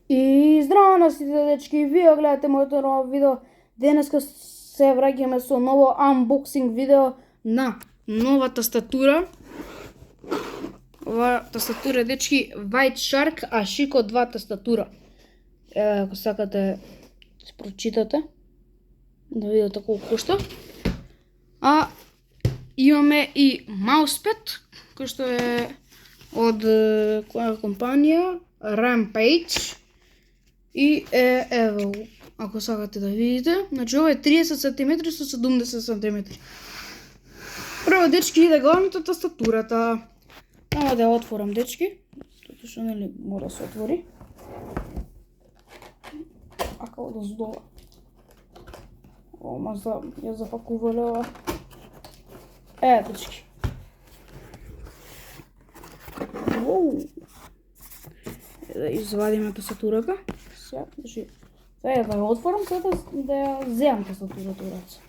И здраво на сите дечки, вие гледате моето ново видео. Денеска се враќаме со ново unboxing видео на нова тастатура. Ова тастатура, дечки, White Shark Ashiko 2 тастатура. Ако сакате, се прочитате да видите колку кошта. А имаме и мауспад, кој што е од која компанија? Rampage. И ево, ако сакате да видите, значи ова е 30 см со 70 см. Прво, дечки, иде главната тастатурата. Само да ја отворам, дечки, тоа што нели мора да се отвори. Ака од оздола. Ома ја запакувале ова. Дечки. Да извадиме тастатурата. Сега да ја отворам, сега да ја земам тастатурата у раце.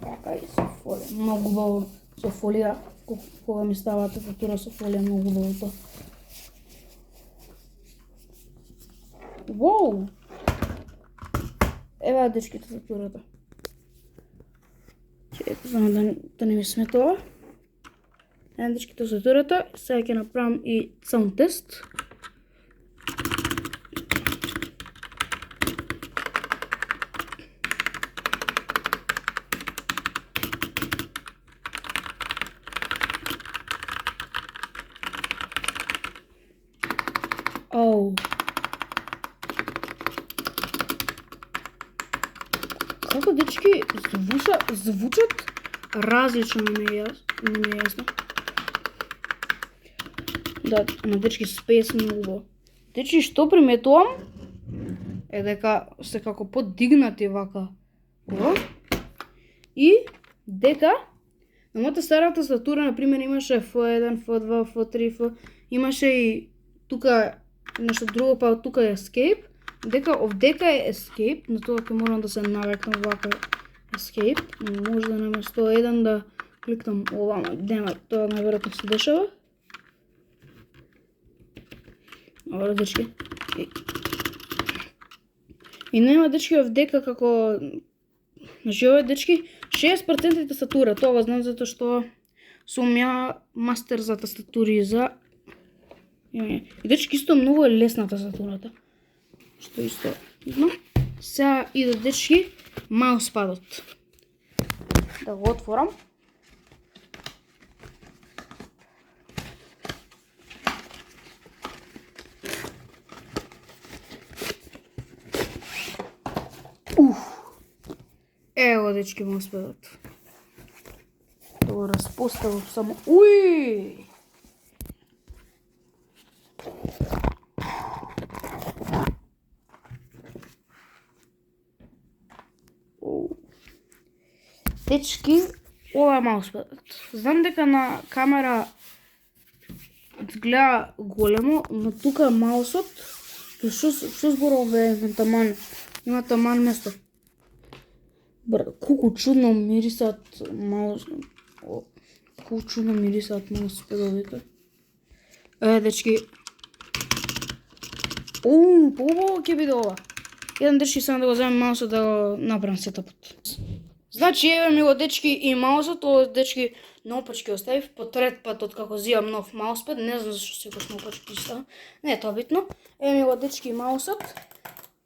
Така и со фолија. Многу убаво со фолија. Кога ми става тастатура со фолија, многу убаво тоа. Воу! Ева, дечки, тастатурата. Чекайте, само да не ми сметува. Ева, дечки, тастатурата. Сега ќе направам и саунд тест. Како, дечки, звучат различно, не ми е јасно. Да, ама дечки, спејс многу убаво. Дечки, што приметувам е дека се како подигнати вака ова. И дека на мојата стара тастатура, например, имаше F1, F2, F3, имаше и тука нешто друго, па тука е Escape. Дека овдека е Escape, на тоа ќе морам да се навекнам вака Escape. Може да наместо 1 да кликнам овама, нема, тоа наверојатно се дешава. Ова, дечки. И нема, дечки, овдека како... Значи, ова е, дечки, 60% тастатура. Тоа знам затоа што сум ја мастер за тастатури за... И, дечки, исто многу е лесна тастатурата. Што исто видно. Сега иде, дечки, мауспадот. Да го отворам. Ево, дечки, мауспадот. Да го распоставам само. Уј! Дечки, ова е мауспадот. Знам дека на камера изгледа големо, но тука маусот, што зборувам бе, има таман место. Колку чудно мирисат мауспадовите. Дечки. Поубаво ќе биде ова. Еден, дечки, само да го земам маусот да го направам сетапот. Значи, еве ми го, дечки, и маусот, ова, дечки, наопачки оставив, по трет пат откако зимам нов мауспад, не знам зашто секојаш наопачки става, не е тоа битно. Еве ми го, дечки, и маусот.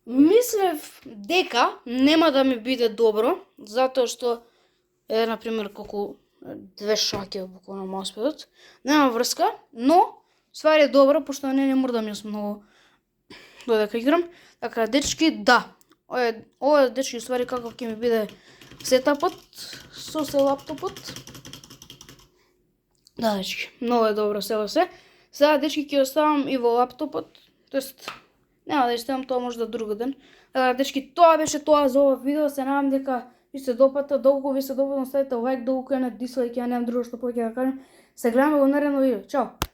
Мислев дека нема да ми биде добро, затоа што е, например, колку 2 шаки буквално мауспадот, нема врска, но ствари е добро, пошто не мрдам јас многу додека играм. Така, дечки, да. Ова, дечки, ствари каков ќе ми биде сетапот со лаптопот. Да, дечки, многу е добро се. Сега, дечки, ќе оставам и во лаптопот, тоест нема да оставам тоа можда друг ден. Дечки, тоа беше тоа за ова видео, се надам дека ви се допата, доколку ви се допадна ставите лайк, доколку не дислайк, ја немам друго што повеќе да кажам. Се гледаме во наредно видео. Чао!